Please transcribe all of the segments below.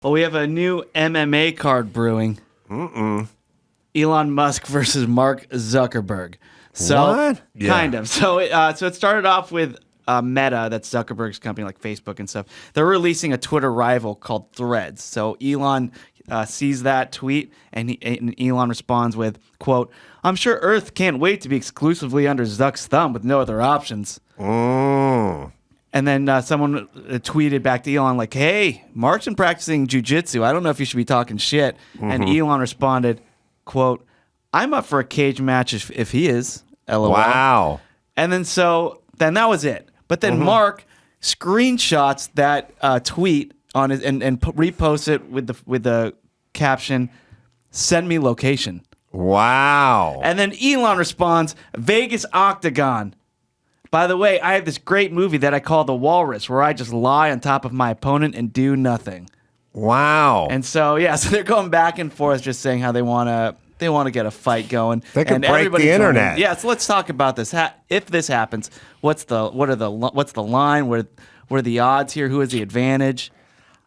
Well, we have a new MMA card brewing. Elon Musk versus Mark Zuckerberg. So, What? Kind of. So it started off with Meta, that's Zuckerberg's company, like Facebook and stuff. They're releasing a Twitter rival called Threads. So Elon sees that tweet, and Elon responds with, quote, "I'm sure Earth can't wait to be exclusively under Zuck's thumb with no other options." And then someone tweeted back to Elon like, "Hey, Mark's been practicing jujitsu. I don't know if you should be talking shit." And Elon responded, quote, "I'm up for a cage match if he is." LOL. Wow. And then that was it. But then Mark screenshots that tweet on his and reposts it with the caption, "Send me location." Wow. And then Elon responds, "Vegas Octagon. By the way, I have this great movie that I call The Walrus, where I just lie on top of my opponent and do nothing." Wow. And so they're going back and forth, just saying how they want to get a fight going. They could and break everybody's the internet. Yeah, so let's talk about this. If this happens, what's the line? What are the odds here? Who has the advantage?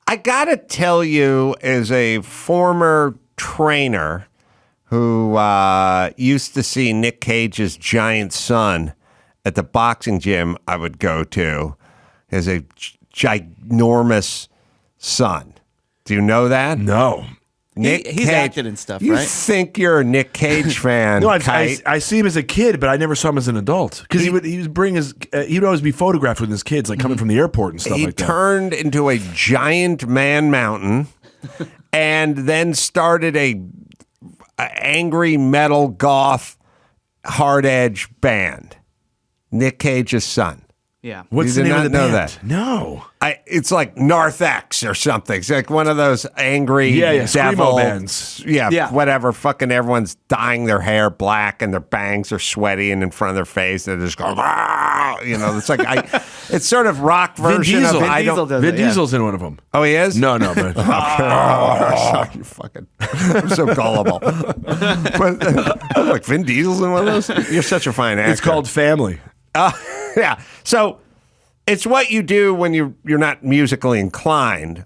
I gotta tell you, as a former trainer who used to see Nick Cage's giant son at the boxing gym I would go to, as a ginormous son. Do you know that? No. Nick He's Cage, acted and stuff, you right? think you're a Nick Cage fan? No, Kite? I see him as a kid, but I never saw him as an adult. Because he would bring his, he'd always be photographed with his kids, like coming from the airport and stuff He like that. turned into a giant man mountain, and then started a angry metal goth hard edge band. Nick Cage's son. Yeah. What's You the did name of the not know band? that. No. It's like Narthex or something. It's like one of those angry Yeah, devil screamo bands. Yeah, whatever. Fucking everyone's dyeing their hair black and their bangs are sweaty and in front of their face. They're just going, "Rah!" It's like it's sort of rock version Diesel. of Vin I Diesel don't. does Vin it, yeah. Diesel's in one of them. Oh, he is? No, but You fucking, I'm so gullible. Like Vin Diesel's in one of those? You're such a fine actor. it's called Family. Yeah. So it's what you do when you're not musically inclined.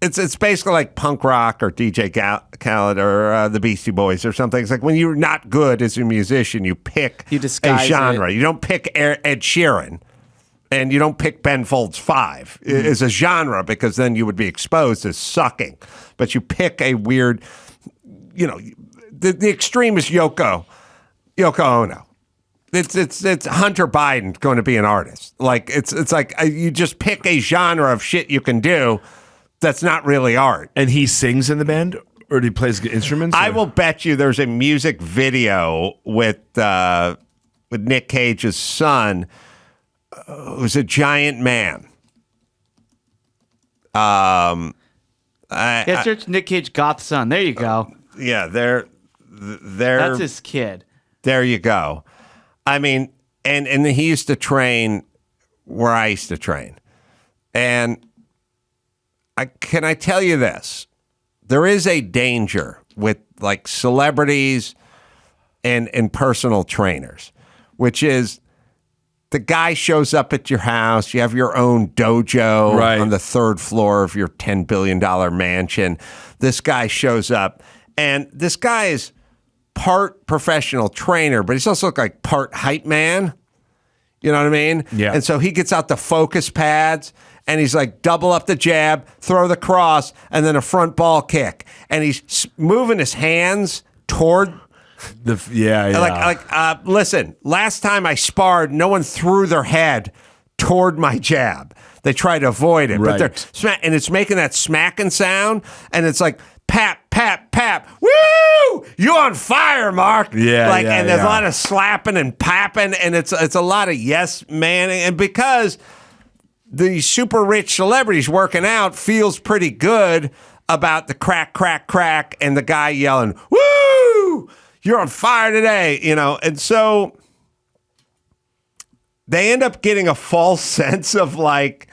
It's basically like punk rock or DJ Khaled or the Beastie Boys or something. It's like when you're not good as a musician, you pick You disguise a genre. it. You don't pick Ed Sheeran. And you don't pick Ben Folds 5 as a genre, because then you would be exposed as sucking. But you pick a weird, the extreme is Yoko Ono. It's Hunter Biden going to be an artist. Like it's like you just pick a genre of shit you can do that's not really art. And he sings in the band? Or he plays instruments? I or? will bet you there's a music video with Nick Cage's son, who's a giant man. Search Nick Cage goth son. There you go. Yeah, That's his kid. there you go. I mean, and he used to train where I used to train. And can I tell you this? There is a danger with like celebrities and personal trainers, which is the guy shows up at your house, you have your own dojo on the third floor of your $10 billion mansion. This guy shows up, and this guy is part professional trainer, but he's also like part hype man. You know what I mean? Yeah. And so he gets out the focus pads, and he's like, double up the jab, throw the cross, and then a front ball kick. And he's moving his hands toward... Listen, last time I sparred, no one threw their head toward my jab. They tried to avoid it, but they're and it's making that smacking sound, and it's like pap, pap, pap. Woo! You on fire, Mark? And there's a lot of slapping and papping, and it's a lot of yes manning, and because the super rich celebrities working out feels pretty good about the crack, crack, crack, and the guy yelling, "Woo! You're on fire today," and so they end up getting a false sense of like,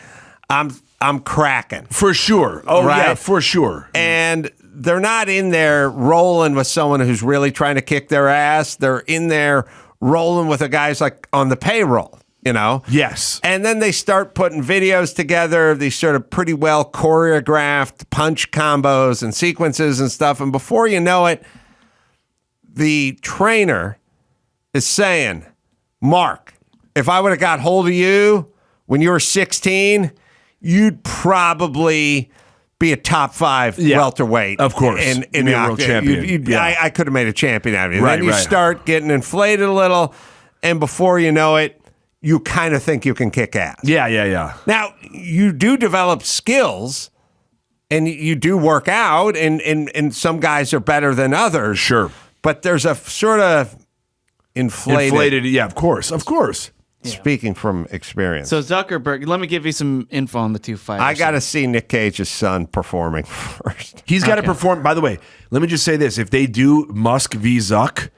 I'm cracking. For sure. Oh, Right? yeah, for sure. And they're not in there rolling with someone who's really trying to kick their ass. They're in there rolling with a guy's like on the payroll. you know? Yes. And then they start putting videos together, these sort of pretty well choreographed punch combos and sequences and stuff. And before you know it, the trainer is saying, Mark, if I would have got hold of you when you were 16, you'd probably be a top 5 welterweight. Of course. In the world champion. I could have made a champion out of you. Right, Then you start getting inflated a little, and before you know it, you kind of think you can kick ass. Yeah. Now, you do develop skills, and you do work out, and some guys are better than others. Sure. But there's a sort of inflated. Yeah, of course. Speaking from experience. So Zuckerberg, let me give you some info on the two fighters. I got to see Nick Cage's son performing first. He's got to perform. By the way, let me just say this. If they do Musk v. Zuck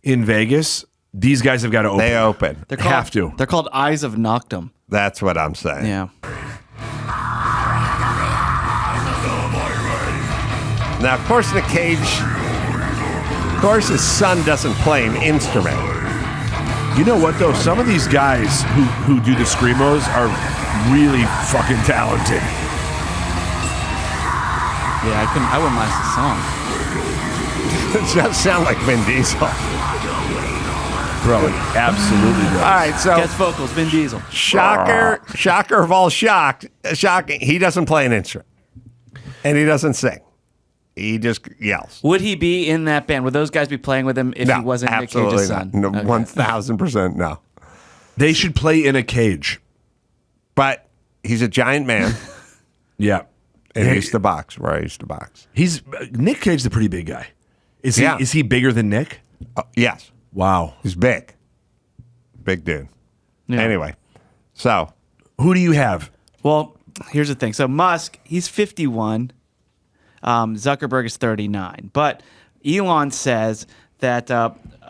in Vegas, these guys have got to open. They open. They're called, have to. They're called Eyes of Noctum. That's what I'm saying. Yeah. Now, of course, Nick Cage, his son doesn't play an instrument. You know what, though? Some of these guys who do the screamos are really fucking talented. Yeah, I wouldn't mind the song. It does sound like Vin Diesel. Bro, it absolutely does. All right, so Guest vocals, Vin Diesel. shocker of all shocking, he doesn't play an instrument. And he doesn't sing. He just yells. Would he be in that band? Would those guys be playing with him if he wasn't Nick Cage's son? No, Okay. 1,000% no. They should play in a cage. But he's a giant man. Yeah. And he used to box, where I used to box. He's Nick Cage's a pretty big guy. Is Yeah. he bigger than Nick? Yes. Wow. He's big. Big dude. Yeah. Anyway, so. Who do you have? Well, here's the thing. So Musk, he's 51. Zuckerberg is 39. But Elon says that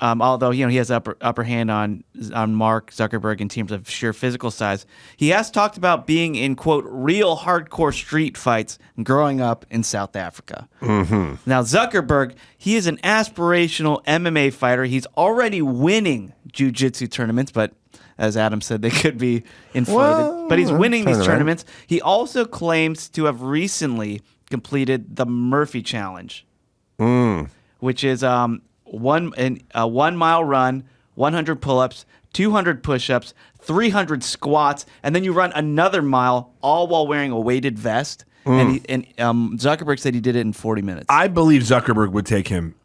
although he has upper hand on Mark Zuckerberg in terms of sheer physical size, he has talked about being in, quote, real hardcore street fights growing up in South Africa. Mm-hmm. Now, Zuckerberg, he is an aspirational MMA fighter. He's already winning jiu-jitsu tournaments, but as Adam said, they could be inflated. Well, but he's winning these tournament. tournaments. He also claims to have recently completed the Murphy Challenge, which is a 1 mile run, 100 pull-ups, 200 push-ups, 300 squats, and then you run another mile, all while wearing a weighted vest. And Zuckerberg said he did it in 40 minutes. I believe Zuckerberg would take him.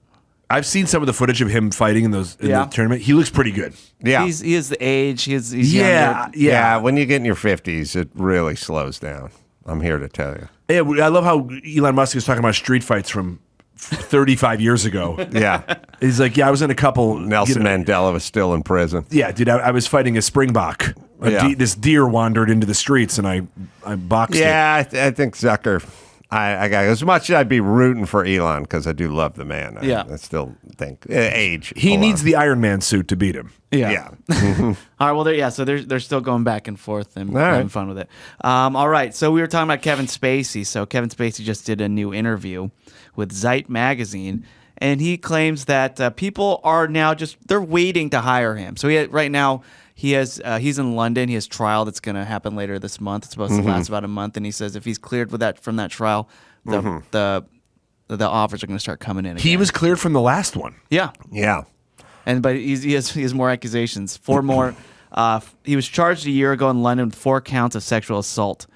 I've seen some of the footage of him fighting in the tournament. He looks pretty good. Yeah. He is the age. He's Yeah. younger. When you get in your 50s, it really slows down. I'm here to tell you. Yeah, I love how Elon Musk is talking about street fights from 35 years ago. Yeah. He's like, I was in a couple. Nelson Mandela was still in prison. Yeah, dude, I was fighting a springbok. This deer wandered into the streets, and I boxed it. Yeah, I think Zucker. I got as much as I'd be rooting for Elon because I do love the man. I still think age. He needs the Iron Man suit to beat him. Yeah. All right. Well, so they're still going back and forth and right. having fun with it. All right. So we were talking about Kevin Spacey. So Kevin Spacey just did a new interview with Zeit magazine, and he claims that people are now they're waiting to hire him. So right now he's in London. He has trial that's going to happen later this month. It's supposed to last about a month, and he says if he's cleared from that trial, the offers are going to start coming in. He again. was cleared from the last one. Yeah. But he has more accusations. 4 more. He was charged a year ago in London with 4 counts of sexual assault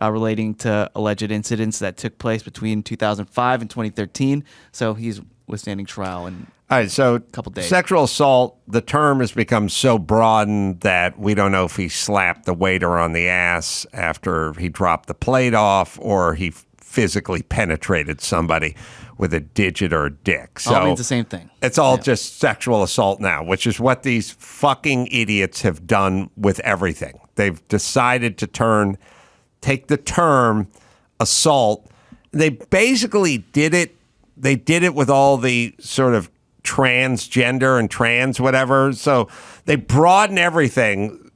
relating to alleged incidents that took place between 2005 and 2013. So he's withstanding trial in All right, so a couple days. Sexual assault, the term has become so broadened that we don't know if he slapped the waiter on the ass after he dropped the plate off or he physically penetrated somebody with a digit or a dick. So all means the same thing. It's all just sexual assault now, which is what these fucking idiots have done with everything. They've decided to take the term assault. They basically did it. They did it with all the sort of transgender and trans whatever. So they broaden everything.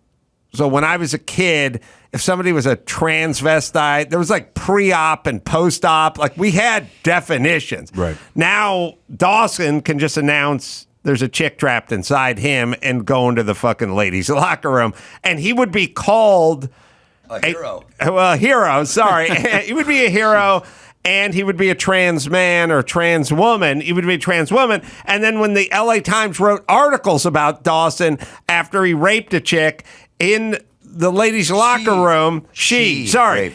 So when I was a kid, if somebody was a transvestite, there was like pre-op and post-op. Like we had definitions. Right. Now Dawson can just announce there's a chick trapped inside him and go into the fucking ladies' locker room. And he would be called A hero. a hero, sorry. He would be a hero. And he would be a trans man or trans woman. He would be a trans woman. And then when the LA Times wrote articles about Dawson after he raped a chick in the ladies' locker room, he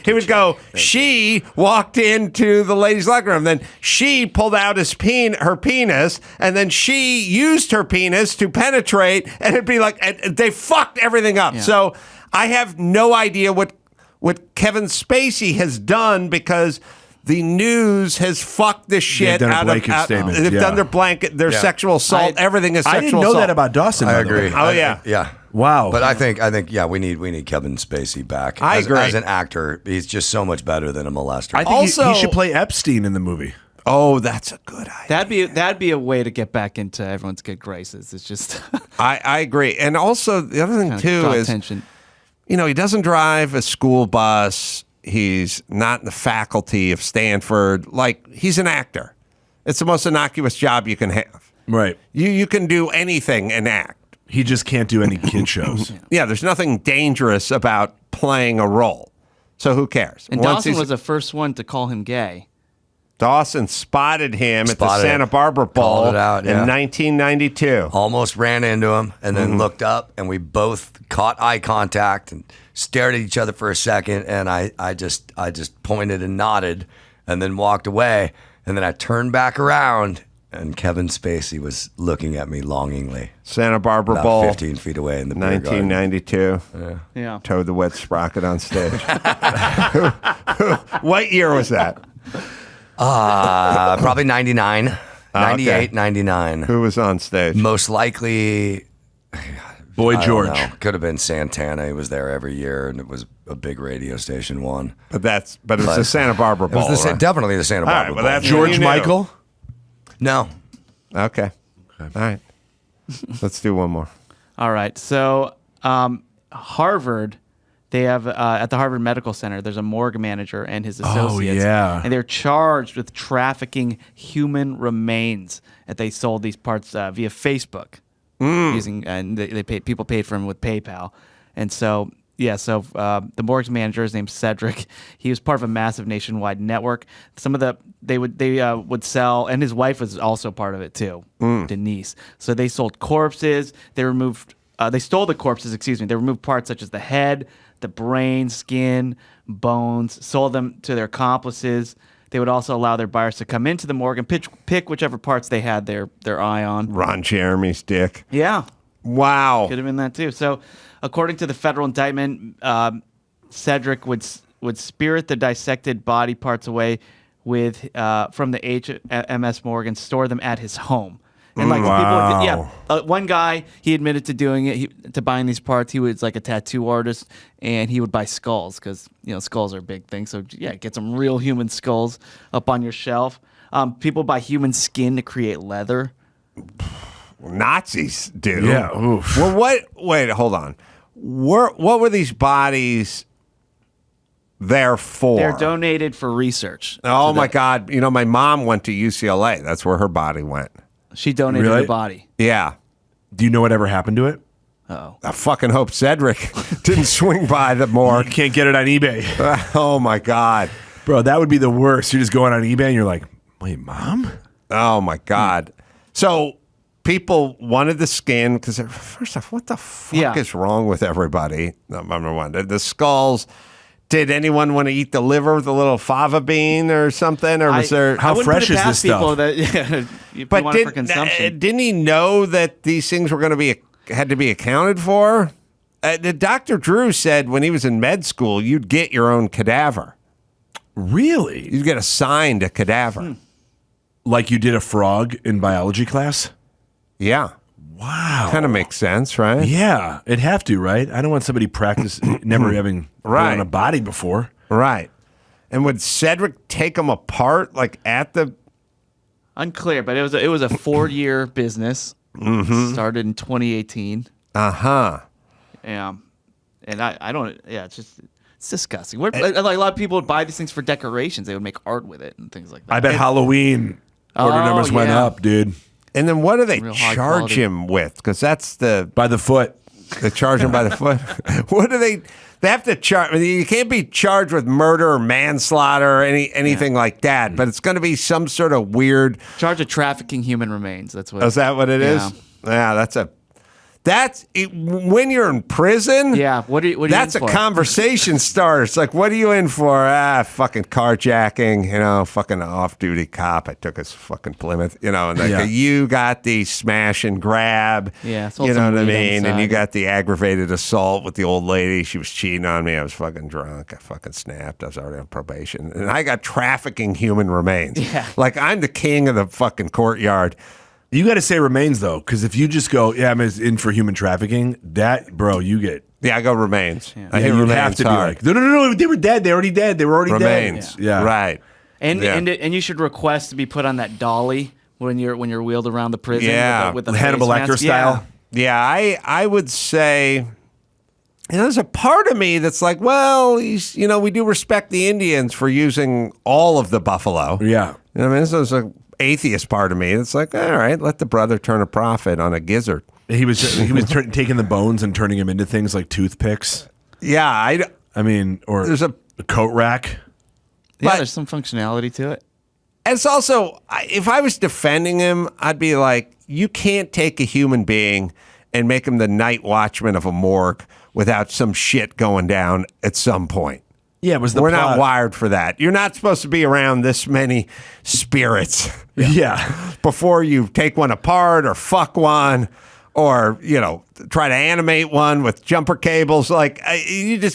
would go, she walked into the ladies' locker room. Then she pulled out her penis, and then she used her penis to penetrate. And it'd be like, they fucked everything up. Yeah. So I have no idea what Kevin Spacey has done because the news has fucked this shit out of statements. They've done their sexual assault. Everything is sexual assault. I didn't know that about Dawson. I agree. Oh, yeah. Yeah. Wow. But I think we need Kevin Spacey back. I agree. As an actor, he's just so much better than a molester. I think he should play Epstein in the movie. Oh, that's a good idea. That'd be a way to get back into everyone's good graces. It's just I agree. And also the other thing too is attention. He doesn't drive a school bus. He's not in the faculty of Stanford. Like, he's an actor. It's the most innocuous job you can have. Right. You can do anything and act. He just can't do any kid shows. Yeah, there's nothing dangerous about playing a role. So who cares? And Dawson was the first one to call him gay. Dawson spotted him at the Santa Barbara Bowl in 1992. Almost ran into him and then looked up, and we both caught eye contact and stared at each other for a second, and I just pointed and nodded and then walked away, and then I turned back around and Kevin Spacey was looking at me longingly. Santa Barbara about Bowl, 15 feet away in the beer garden. 1992. Yeah. Toad the Wet Sprocket on stage. What year was that? Probably 99, 98, okay. 99. Who was on stage? Most likely, Boy I George. don't know. Could have been Santana. He was there every year, and it was a big radio station one. But it was the Santa Barbara Bowl. It was right? Definitely the Santa Barbara well, Bowl. that's George Michael? No. Okay. All right. Let's do one more. All right. So Harvard, they have at the Harvard Medical Center, there's a morgue manager and his associates. Oh, yeah. And they're charged with trafficking human remains. And they sold these parts via Facebook. Using and people paid for them with PayPal. And so the morgue manager is named Cedric. He was part of a massive nationwide network. Some of they would sell, and his wife was also part of it too, Denise. So they sold corpses. They stole the corpses. Excuse me. They removed parts such as the head, the brain, skin, bones. Sold them to their accomplices. They would also allow their buyers to come into the morgue and pick whichever parts they had their eye on. Ron Jeremy's dick. Yeah. Wow. Could have been that too. So, according to the federal indictment, Cedric would spirit the dissected body parts away from the HMS morgue and store them at his home. And one guy, he admitted to doing it, to buying these parts. He was like a tattoo artist, and he would buy skulls because skulls are a big thing. So get some real human skulls up on your shelf. People buy human skin to create leather. Nazis do. Yeah. Oof. Well, wait, hold on. What were these bodies there for? They're donated for research. Oh my God! My mom went to UCLA. That's where her body went. She donated Really? her body. Yeah. Do you know whatever happened to it? Uh-oh. I fucking hope Cedric didn't swing by the morgue. You can't get it on eBay. Oh my God. Bro, that would be the worst. You're just going on eBay and you're like, wait, Mom? Oh my God. So people wanted the skin because first off, what the fuck is wrong with everybody? Number one, the skulls. Did anyone want to eat the liver, the little fava bean or something? Or was there? How fresh is this stuff? But want it for consumption. Didn't he know that these things were going to had to be accounted for? Dr. Drew said when he was in med school, you'd get your own cadaver. Really? You'd get assigned a cadaver. Like you did a frog in biology class? Yeah. Wow. Kind of makes sense, right? Yeah, it'd have to, right? I don't want somebody never having been on a body before. Right. And would Cedric take them apart, like at the... Unclear, but it was a 4-year business. Started in 2018. Uh-huh. Yeah. And I don't... Yeah, it's disgusting. Like a lot of people would buy these things for decorations. They would make art with it and things like that. I bet Halloween order numbers went up, dude. And then what do they Real high charge quality. him with? Because that's By the foot. they charge him by the foot. What do they? They have to charge. You can't be charged with murder or manslaughter or anything like that. But it's going to be some sort of weird. Charge of trafficking human remains. That's what. Is that what it is? Yeah, that's it, when you're in prison. Yeah, what are you That's in a for? conversation starter. It's like, what are you in for? Fucking carjacking. Fucking off-duty cop. I took his fucking Plymouth. And like you got the smash and grab. Yeah, sold you know some what I weed mean. And you inside. got the aggravated assault with the old lady. She was cheating on me. I was fucking drunk. I fucking snapped. I was already on probation, and I got trafficking human remains. Yeah. Like I'm the king of the fucking courtyard. You got to say remains though, because if you just go, I'm in for human trafficking, you get. Yeah, I go remains. I hit you remains have to hard. be like, no, they were dead. They already dead. They were already Remains. dead. Yeah. Right. And Yeah. and you should request to be put on that dolly when you're wheeled around the prison. Yeah. with the Hannibal face Lecter mask. style. Yeah, I would say there's a part of me that's like, well, we do respect the Indians for using all of the buffalo. Yeah. I mean, this is an atheist part of me. It's like, all right, let the brother turn a profit on a gizzard. He was taking the bones and turning them into things like toothpicks. Yeah, I mean, or there's a coat rack. Yeah, But- there's some functionality to it. It's also, if I was defending him, I'd be like, you can't take a human being and make him the night watchman of a morgue without some shit going down at some point. Yeah, it was the We're plot. not wired for that. You're not supposed to be around this many spirits Yeah. before you take one apart or fuck one or, try to animate one with jumper cables. Like,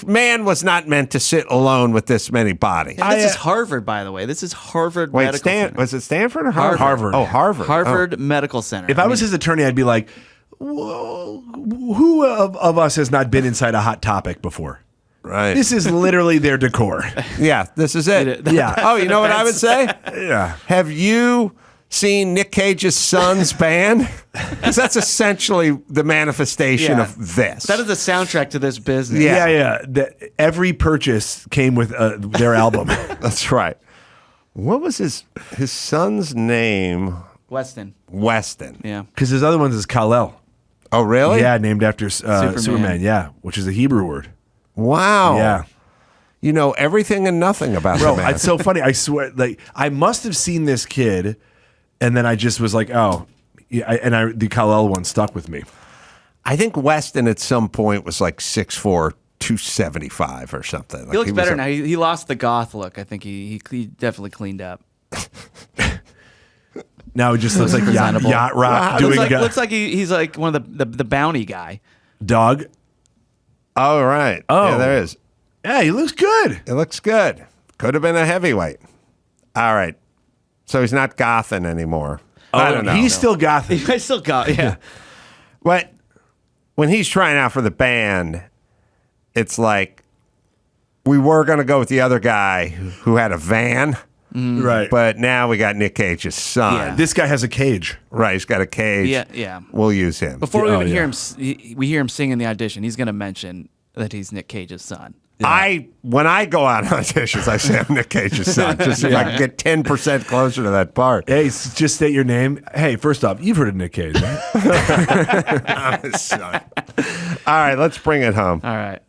man was not meant to sit alone with this many bodies. And this is Harvard, by the way. This is Harvard Wait, Medical Center. was it Stanford or Harvard? Harvard. Oh, Harvard. Harvard Medical Center. If I was his attorney, I'd be like, who of us has not been inside a Hot Topic before? Right. This is literally their decor. Yeah, this is it. Yeah. Oh, you know what I would say? Yeah. Have you seen Nick Cage's son's band? Because that's essentially the manifestation Yeah. of this. That is the soundtrack to this business. Yeah. Every purchase came with their album. That's right. What was his son's name? Weston. Weston. Yeah. Because his other ones is Kal-El. Oh, really? Yeah, named after Superman. Yeah, which is a Hebrew word. Wow. Yeah. You know everything and nothing about Bro, the man. it's so funny. I swear, like I must have seen this kid, and then I just was like, oh, yeah, the Kal-El one stuck with me. I think Weston at some point was like 6'4", 275 or something. Like He looks was better a- now. He lost the goth look. I think he definitely cleaned up. Now it just looks like Presentable. yacht rock looks doing looks like he's like one of the bounty guy. dog. Oh, right. Oh. Yeah, there is. Yeah, he looks good. It looks good. Could have been a heavyweight. All right. So he's not Gothan anymore. I don't know. He's still gothic. I still got yeah. But when he's trying out for the band, it's like we were going to go with the other guy who had a van, Right. but now we got Nick Cage's son. Yeah. This guy has a cage. Right, he's got a cage. Yeah. We'll use him. Before we Oh, even yeah. hear him, we hear him sing in the audition. He's going to mention that he's Nick Cage's son. When I go out on auditions, I say I'm Nick Cage's son, just if I can get 10% closer to that part. Hey, just state your name. Hey, first off, you've heard of Nick Cage, right? I'm his son. All right, let's bring it home. All right.